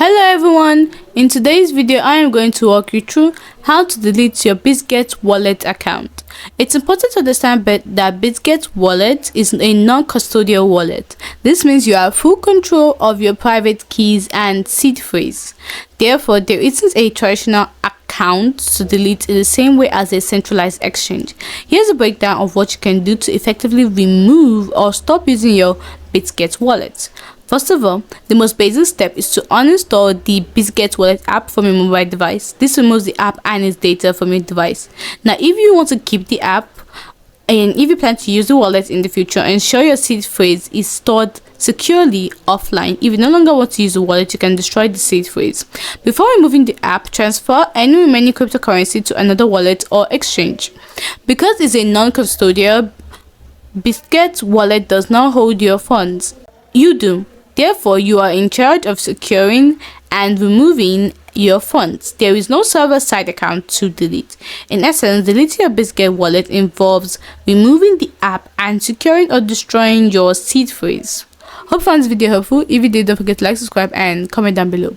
Hello everyone, in today's video I am going to walk you through how to delete your Bitget wallet account. It's important to understand that Bitget wallet is a non-custodial wallet. This means you have full control of your private keys and seed phrase. Therefore, there isn't a traditional account to delete in the same way as a centralized exchange. Here's a breakdown of what you can do to effectively remove or stop using your Bitget wallet. First of all, the most basic step is to uninstall the Bitget wallet app from your mobile device. This removes the app and its data from your device. Now, if you want to keep the app and if you plan to use the wallet in the future, ensure your seed phrase is stored securely offline. If you no longer want to use the wallet, you can destroy the seed phrase. Before removing the app, transfer any remaining cryptocurrency to another wallet or exchange. Because it's a non-custodial, Bitget wallet does not hold your funds. You do. Therefore, you are in charge of securing and removing your funds. There is no server-side account to delete. In essence, deleting your Bitget wallet involves removing the app and securing or destroying your seed phrase. Hope you found this video helpful. If you did, don't forget to like, subscribe, and comment down below.